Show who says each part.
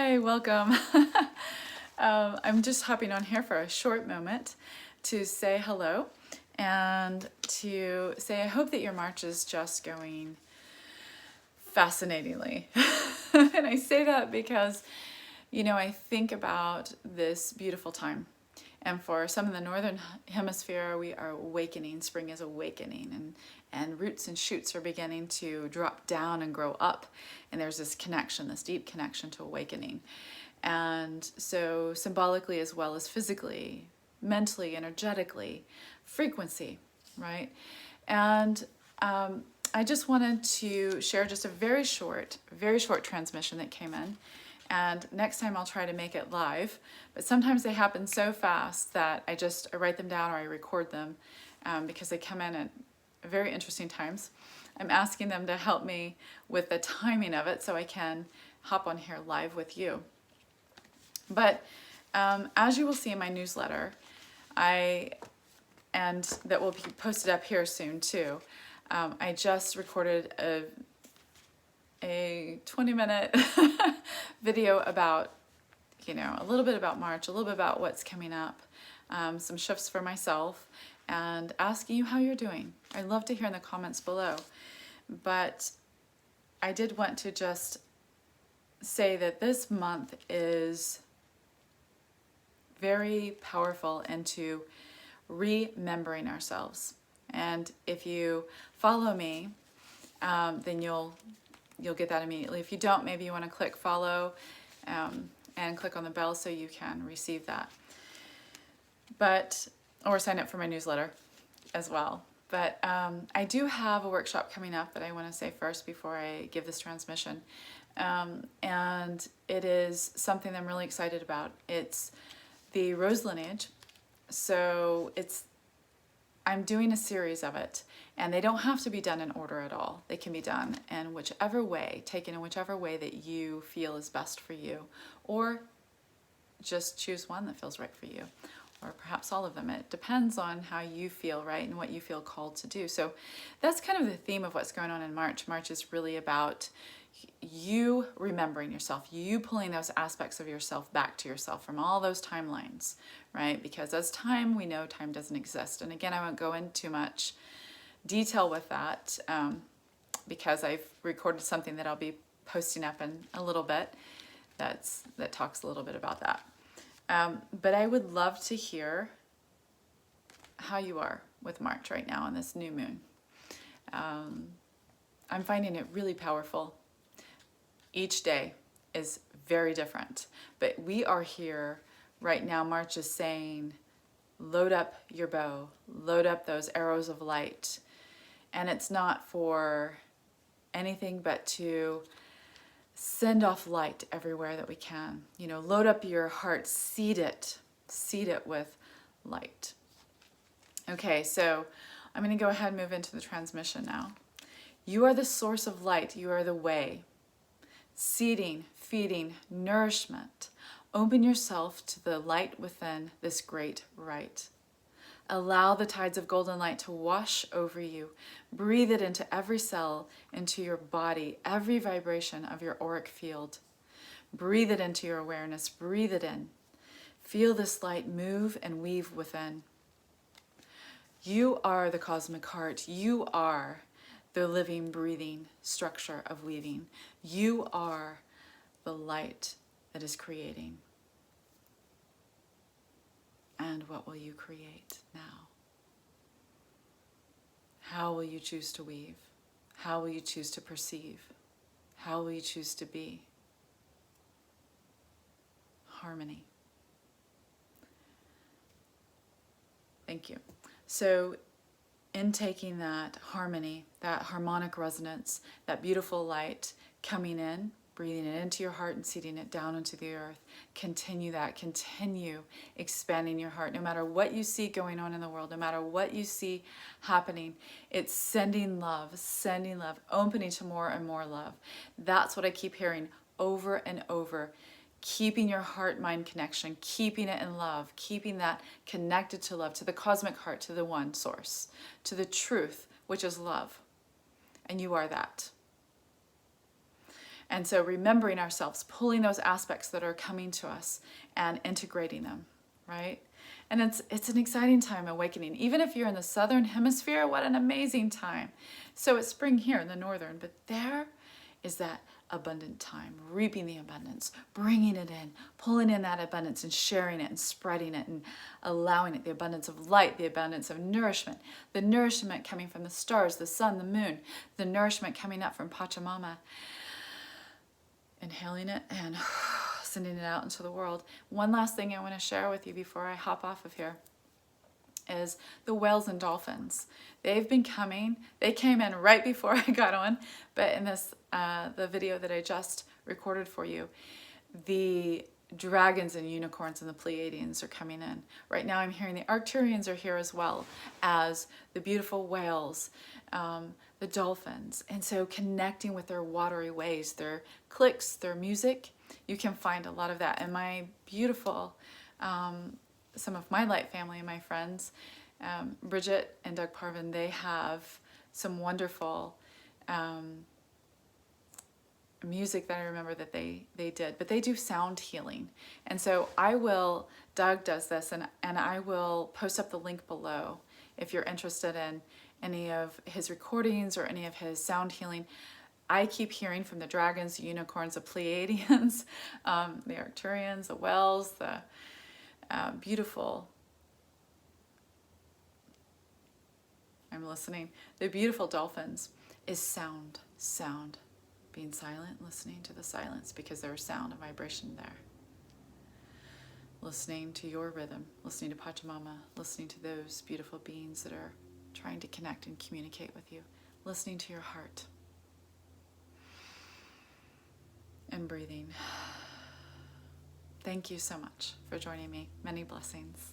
Speaker 1: Hi, welcome. I'm just hopping on here for a short moment to say hello and to say I hope that your March is just going fascinatingly. And I say that because, I think about this beautiful time. And for some in the northern hemisphere, we are awakening. Spring is awakening, and roots and shoots are beginning to drop down and grow up. And there's this connection, this deep connection to awakening. And so, symbolically as well as physically, mentally, energetically, frequency, right? And I just wanted to share just a very short transmission that came in. And next time I'll try to make it live, but sometimes they happen so fast that I write them down or I record them because they come in at very interesting times. I'm asking them to help me with the timing of it so I can hop on here live with you. But as you will see in my newsletter, and that will be posted up here soon too, I just recorded a 20-minute video about, a little bit about March, a little bit about what's coming up, some shifts for myself, and asking you how you're doing. I'd love to hear in the comments below. But I did want to just say that this month is very powerful into remembering ourselves. And if you follow me, then you'll get that immediately. If you don't, maybe you want to click follow and click on the bell so you can receive that. Or sign up for my newsletter as well. But I do have a workshop coming up that I want to say first before I give this transmission. And it is something I'm really excited about. It's the Rose Lineage. So I'm doing a series of it, and they don't have to be done in order at all. They can be done in whichever way, taken in whichever way that you feel is best for you, or just choose one that feels right for you, or perhaps all of them. It depends on how you feel, right, and what you feel called to do. So that's kind of the theme of what's going on in March. March is really about you remembering yourself, you pulling those aspects of yourself back to yourself from all those timelines, right? Because as time, we know time doesn't exist. And again, I won't go into too much detail with that because I've recorded something that I'll be posting up in a little bit that talks a little bit about that. But I would love to hear how you are with March right now on this new moon. I'm finding it really powerful. Each day is very different, but we are here right now. March is saying, load up your bow, load up those arrows of light. And it's not for anything but to send off light everywhere that we can. Load up your heart, seed it with light. Okay, so I'm going to go ahead and move into the transmission now. You are the source of light. You are the way. Seeding, feeding, nourishment. Open yourself to the light within this great right. Allow the tides of golden light to wash over you. Breathe it into every cell, into your body, every vibration of your auric field. Breathe it into your awareness. Breathe it in. Feel this light move and weave within. You are the cosmic heart. You are the living, breathing structure of weaving. You are the light that is creating. And what will you create now? How will you choose to weave? How will you choose to perceive? How will you choose to be? Harmony. Thank you. So, in taking that harmony, that harmonic resonance, that beautiful light coming in, breathing it into your heart and seeding it down into the earth, continue expanding your heart. No matter what you see going on in the world, no matter what you see happening, it's sending love, opening to more and more love. That's what I keep hearing over and over. Keeping your heart-mind connection, keeping it in love, keeping that connected to love, to the cosmic heart, to the one source, to the truth, which is love. And you are that. And so remembering ourselves, pulling those aspects that are coming to us and integrating them, right? And it's an exciting time awakening. Even if you're in the southern hemisphere, what an amazing time. So it's spring here in the northern, but there is that abundant time, reaping the abundance, bringing it in, pulling in that abundance and sharing it and spreading it and allowing it, the abundance of light, the abundance of nourishment, the nourishment coming from the stars, the sun, the moon, the nourishment coming up from Pachamama. Inhaling it and sending it out into the world. One last thing I want to share with you before I hop off of here is the whales and dolphins. They've been coming. They came in right before I got on, but in this the video that I just recorded for you, the dragons and unicorns and the Pleiadians are coming in. Right now I'm hearing the Arcturians are here as well as the beautiful whales, the dolphins. And so connecting with their watery ways, their clicks, their music, you can find a lot of that. And my beautiful, some of my light family and my friends, Bridget and Doug Parvin, they have some wonderful music that I remember that they did, but they do sound healing. And so Doug does this, and I will post up the link below if you're interested in any of his recordings or any of his sound healing. I keep hearing from the dragons, the unicorns, the Pleiadians, the Arcturians, the whales, the beautiful, I'm listening, the beautiful dolphins is sound, being silent, listening to the silence because there's sound and vibration there. Listening to your rhythm, listening to Pachamama, listening to those beautiful beings that are trying to connect and communicate with you, listening to your heart, and breathing. Thank you so much for joining me. Many blessings.